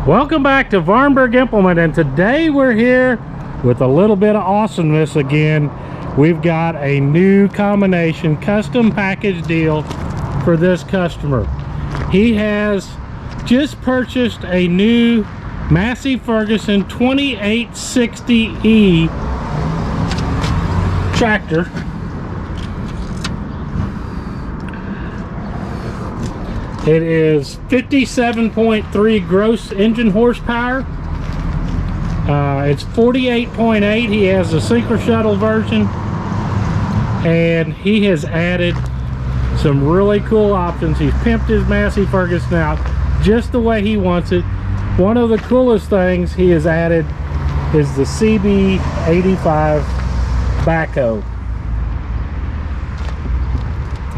Welcome back to Vahrenberg Implement, and today we're here with a little bit of awesomeness again. We've got a new combination custom package deal for this customer. He has just purchased a new Massey Ferguson 2860E tractor. It is 57.3 gross engine horsepower. It's 48.8. He has the SynchroShuttle version, and he has added some really cool options. He's pimped his Massey Ferguson out just the way he wants it. One of the coolest things he has added is the CB85 backhoe.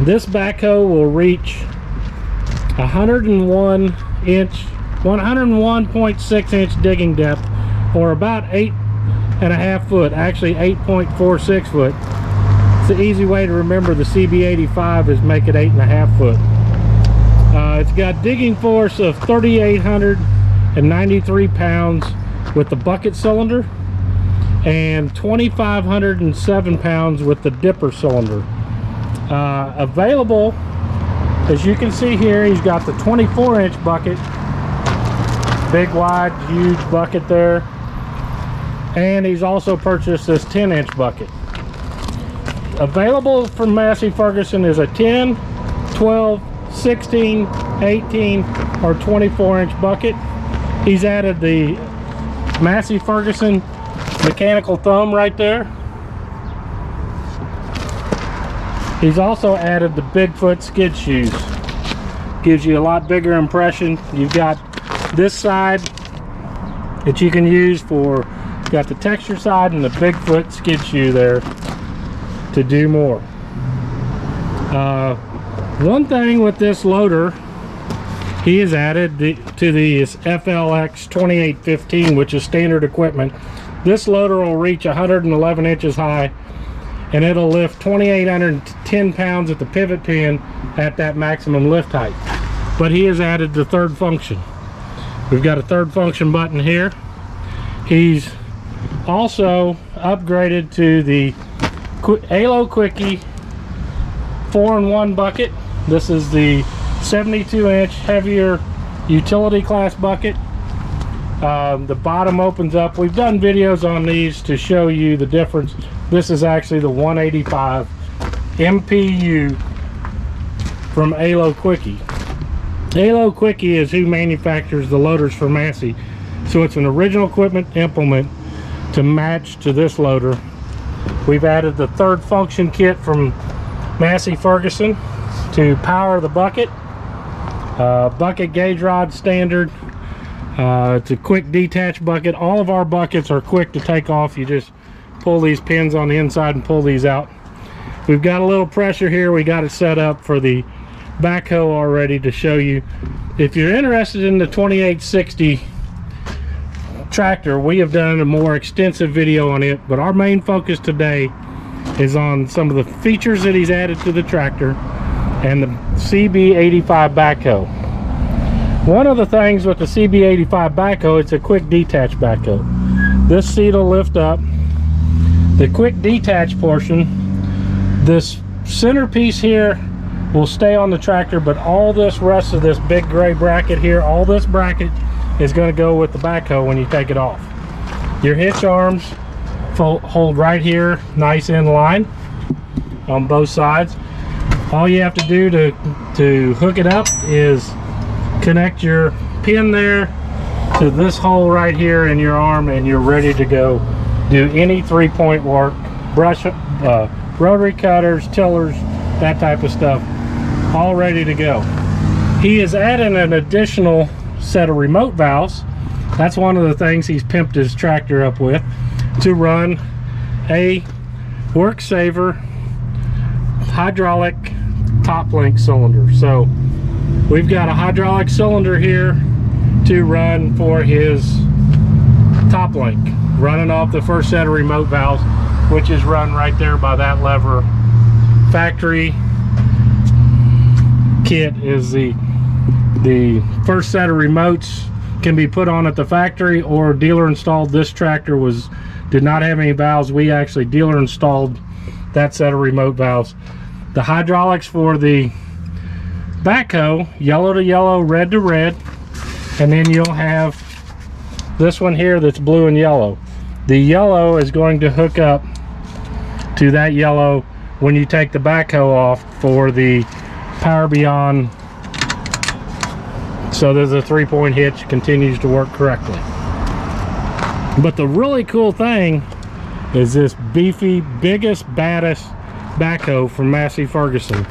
This backhoe will reach 101.6 inch digging depth, or about 8.5 foot, actually 8.46 foot. It's the easy way to remember the CB85 is make it 8.5 foot. It's got digging force of 3,893 pounds with the bucket cylinder and 2,507 pounds with the dipper cylinder. Available, as you can see here, he's got the 24-inch bucket, big, wide, huge bucket there, and he's also purchased this 10-inch bucket. Available from Massey Ferguson is a 10, 12, 16, 18, or 24-inch bucket. He's added the Massey Ferguson mechanical thumb right there. He's also added the Bigfoot skid shoes. Gives you a lot bigger impression. You've got this side that you can use for, got the texture side and the Bigfoot skid shoe there to do more. One thing with this loader, he has added to the FLX 2815, which is standard equipment. This loader will reach 111 inches high, and it'll lift 2,810 pounds at the pivot pin at that maximum lift height. But he has added the third function. We've got a third function button here. He's also upgraded to the Halo Quickie 4-in-1 bucket. This is the 72-inch heavier utility class bucket. The bottom opens up. We've done videos on these to show you the difference. This is actually the 185 MPU from Halo Quickie. Halo Quickie is who manufactures the loaders for Massey, so it's an original equipment implement to match to this loader. We've added the third function kit from Massey Ferguson to power the bucket. Bucket gauge rod standard. It's a quick detach bucket. All of our buckets are quick to take off. You just pull these pins on the inside and pull these out. We've got a little pressure here. We got it set up for the backhoe already to show you. If you're interested in the 2860 tractor, we have done a more extensive video on it, but our main focus today is on some of the features that he's added to the tractor and the CB85 backhoe. One of the things with the CB85 backhoe, it's a quick detach backhoe. This seat will lift up. The quick detach portion, this centerpiece here will stay on the tractor, but all this rest of this big gray bracket here, all this bracket is going to go with the backhoe when you take it off. Your hitch arms hold right here, nice in line on both sides. All you have to do to hook it up is connect your pin there to this hole right here in your arm, and you're ready to go do any 3-point work, brush, rotary cutters, tillers, that type of stuff, all ready to go. He is adding an additional set of remote valves. That's one of the things he's pimped his tractor up with, to run a work saver hydraulic top link cylinder. So we've got a hydraulic cylinder here to run for his top link, running off the first set of remote valves, which is run right there by that lever. Factory kit is the first set of remotes can be put on at the factory or dealer installed. This tractor did not have any valves. We actually dealer installed that set of remote valves. The hydraulics for the backhoe, yellow to yellow, red to red, and then you'll have this one here that's blue and yellow. The yellow is going to hook up to that yellow when you take the backhoe off for the Power Beyond, so there's a 3-point hitch, continues to work correctly. But the really cool thing is this beefy, biggest, baddest backhoe from Massey Ferguson.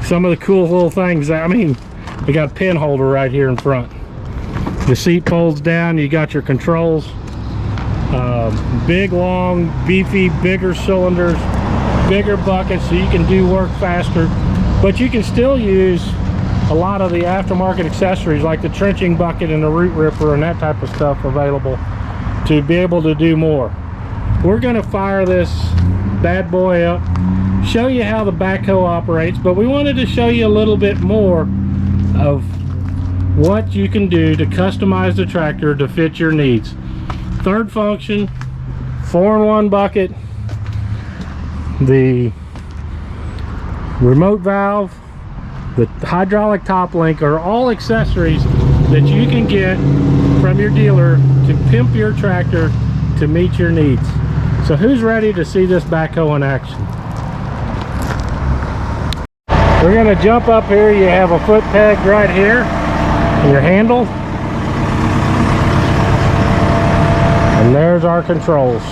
Some of the cool little things, I mean, they got a pin holder right here in front. The seat folds down, you got your controls. Big, long, beefy, bigger cylinders, bigger buckets, so you can do work faster. But you can still use a lot of the aftermarket accessories like the trenching bucket and the root ripper and that type of stuff available to be able to do more. We're going to fire this bad boy up, show you how the backhoe operates, but we wanted to show you a little bit more of what you can do to customize the tractor to fit your needs. Third function, 4-in-1 bucket, the remote valve, the hydraulic top link are all accessories that you can get from your dealer to pimp your tractor to meet your needs. So who's ready to see this backhoe in action? We're going to jump up here. You have a foot peg right here, your handle, and there's our controls.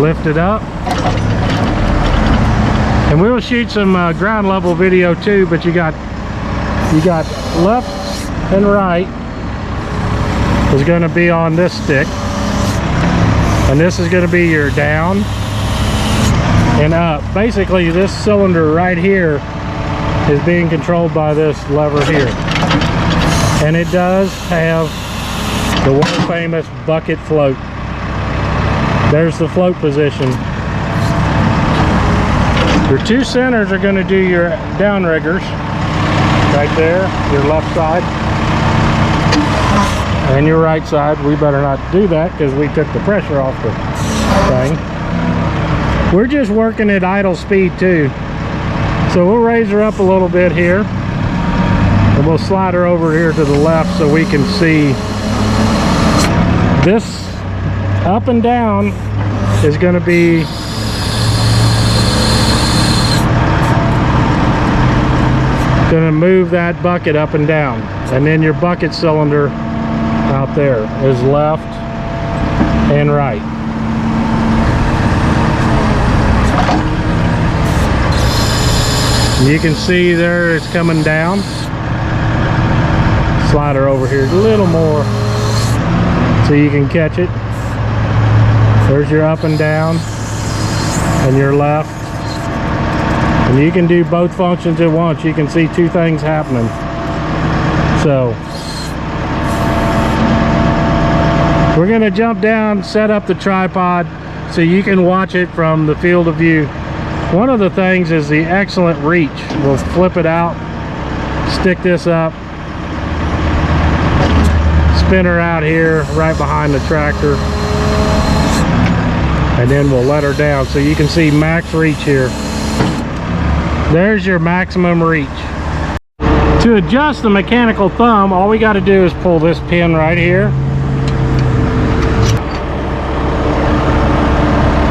Lift it up, and we'll shoot some ground level video too, but you got left and right is going to be on this stick, and this is going to be your down and up. Basically this cylinder right here is being controlled by this lever here, and it does have the world famous bucket float. There's the float position. Your two centers are going to do your downriggers right there, your left side and your right side. We better not do that because we took the pressure off the thing. We're just working at idle speed too, so we'll raise her up a little bit here and we'll slide her over here to the left so we can see this. Up and down is going to be going to move that bucket up and down, and then your bucket cylinder out there is left and right. You can see there it's coming down. Slide her over here a little more so you can catch it. There's your up and down and your left, and you can do both functions at once. You can see two things happening. So we're going to jump down, set up the tripod so you can watch it from the field of view. One of the things is the excellent reach. We'll flip it out, stick this up, spin her out here right behind the tractor, and then we'll let her down so you can see max reach here. There's your maximum reach. To adjust the mechanical thumb, all we got to do is pull this pin right here,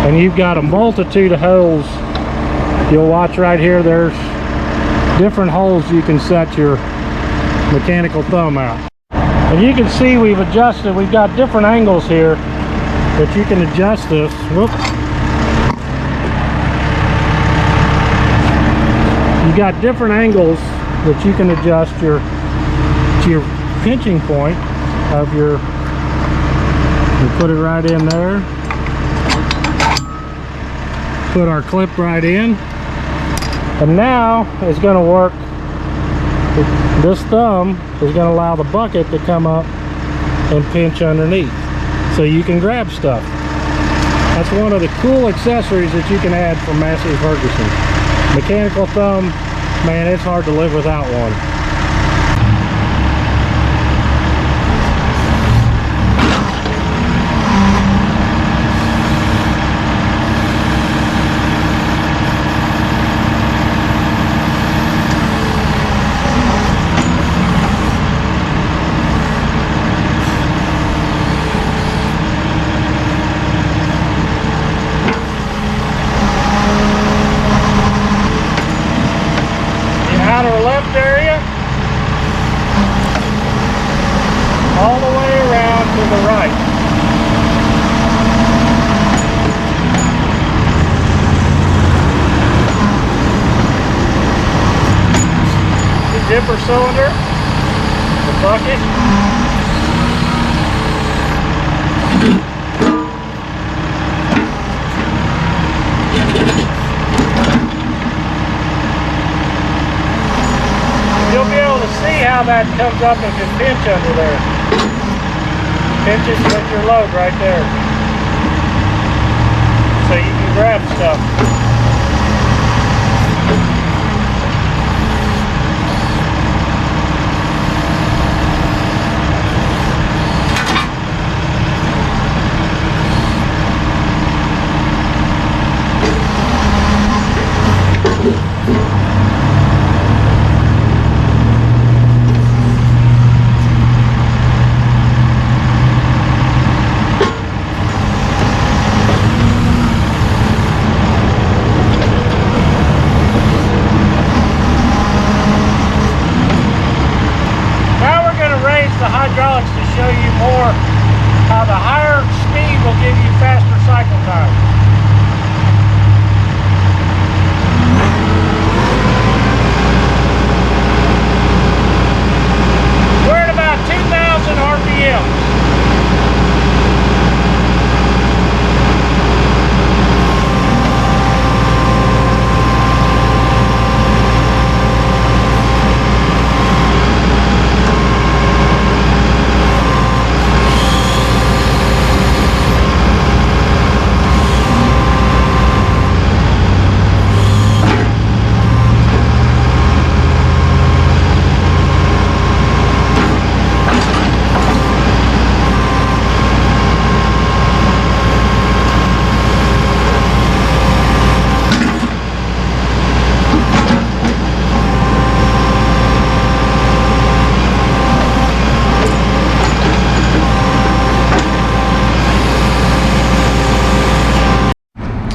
and you've got a multitude of holes. You'll watch right here, there's different holes you can set your mechanical thumb out. And you can see we've adjusted, we've got different angles here that you can adjust this. Whoops. You got different angles that you can adjust to your pinching point of your, you put it right in there. Put our clip right in. And now it's going to work. This thumb is going to allow the bucket to come up and pinch underneath, so you can grab stuff. That's one of the cool accessories that you can add from Massey Ferguson. Mechanical thumb Man, it's hard to live without one. All the way around to the right. The dipper cylinder, the bucket. You'll be able to see how that comes up and can pinch under there. Pinches with your load right there. So you can grab stuff. The hydraulics to show you more how the higher speed will give you faster cycle time. We're at about 2,000 RPMs.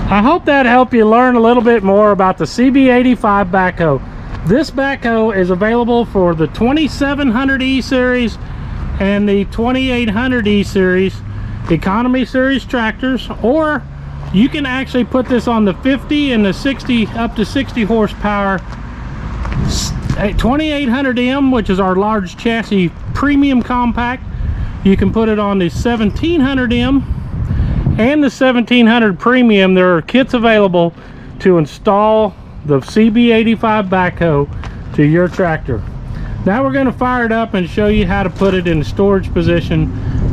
I hope that helped you learn a little bit more about the CB85 backhoe. This backhoe is available for the 2700E series and the 2800E series economy series tractors, or you can actually put this on the 50 and the 60 up to 60 horsepower 2800M, which is our large chassis premium compact. You can put it on the 1700M and the 1700 premium. There are kits available to install the CB85 backhoe to your tractor. Now we're going to fire it up and show you how to put it in storage position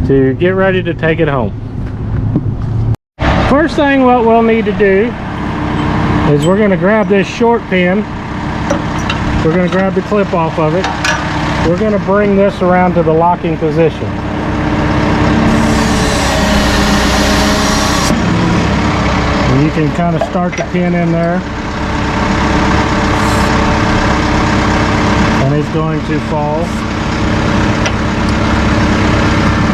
to get ready to take it home. First thing what we'll need to do is we're going to grab this short pin. We're going to grab the clip off of it. We're going to bring this around to the locking position. You can kind of start the pin in there, and it's going to fall.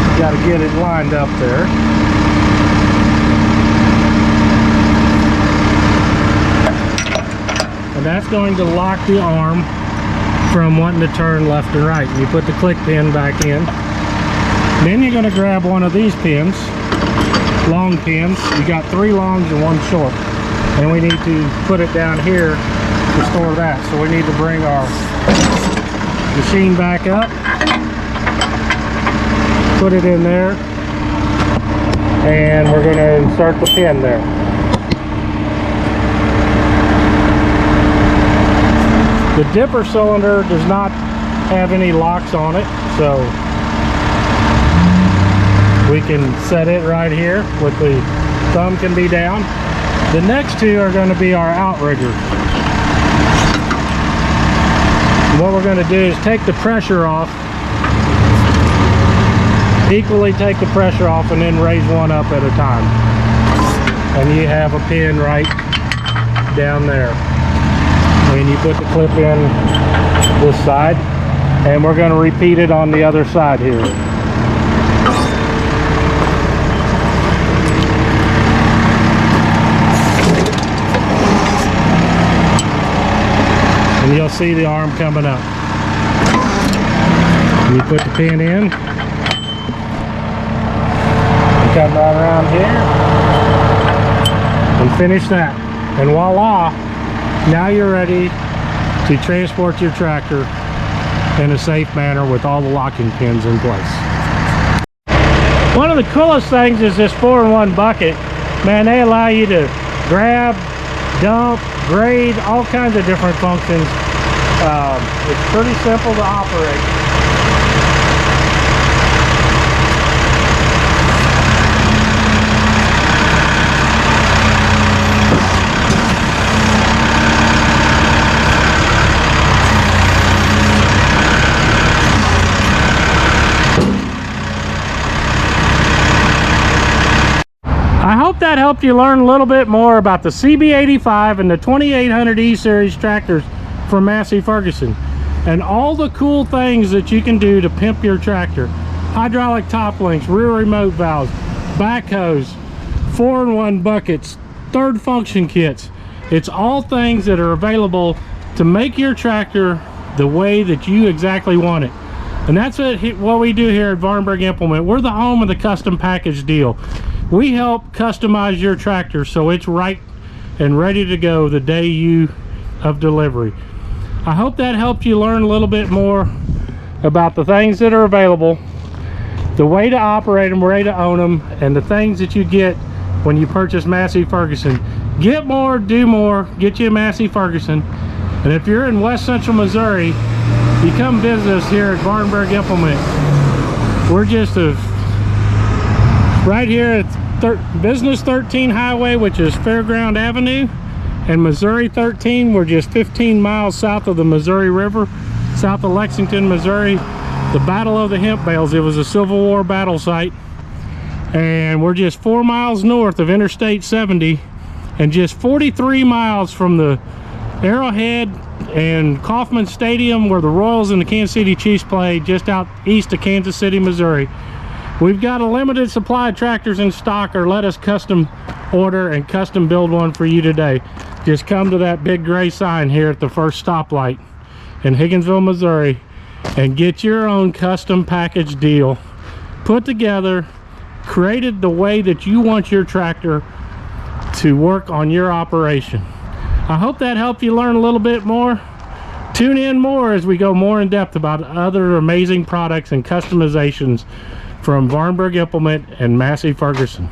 You got to get it lined up there. And that's going to lock the arm from wanting to turn left and right. You put the click pin back in. Then you're going to grab one of these pins. Long pins. You got 3 longs and 1 short, and we need to put it down here to store that. So we need to bring our machine back up, put it in there, and we're going to insert the pin there. The dipper cylinder does not have any locks on it, so we can set it right here with the thumb can be down. The next two are going to be our outriggers. And what we're going to do is take the pressure off, equally take the pressure off, and then raise one up at a time. And you have a pin right down there. And you put the clip in this side, and we're going to repeat it on the other side here. And you'll see the arm coming up. And you put the pin in, and come right around here, and finish that. And voila, now you're ready to transport your tractor in a safe manner with all the locking pins in place. One of the coolest things is this 4-in-1 bucket. Man, they allow you to grab, dump, grade, all kinds of different functions. It's pretty simple to operate. I hope that helped you learn a little bit more about the CB85 and the 2800E series tractors from Massey Ferguson, and all the cool things that you can do to pimp your tractor. Hydraulic top links, rear remote valves, backhoes, 4-in-1 buckets, third function kits. It's all things that are available to make your tractor the way that you exactly want it. And that's what we do here at Vahrenberg Implement. We're the home of the custom package deal. We help customize your tractor so it's right and ready to go the day of delivery. I hope that helped you learn a little bit more about the things that are available, the way to operate them, way to own them, and the things that you get when you purchase Massey Ferguson. Get more, do more, get you a Massey Ferguson. And if you're in West Central Missouri, you come visit us here at Vahrenberg Implement. We're just right here at Business 13 Highway, which is Fairground Avenue, and Missouri 13. We're just 15 miles south of the Missouri River, south of Lexington, Missouri. The Battle of the Hemp Bales, it was a Civil War battle site. And we're just 4 miles north of Interstate 70, and just 43 miles from the Arrowhead and Kauffman Stadium, where the Royals and the Kansas City Chiefs play, just out east of Kansas City, Missouri. We've got a limited supply of tractors in stock, or let us custom order and custom build one for you today. Just come to that big gray sign here at the first stoplight in Higginsville, Missouri, and get your own custom package deal put together, created the way that you want your tractor to work on your operation. I hope that helped you learn a little bit more. Tune in more as we go more in depth about other amazing products and customizations from Vahrenberg Implement and Massey Ferguson.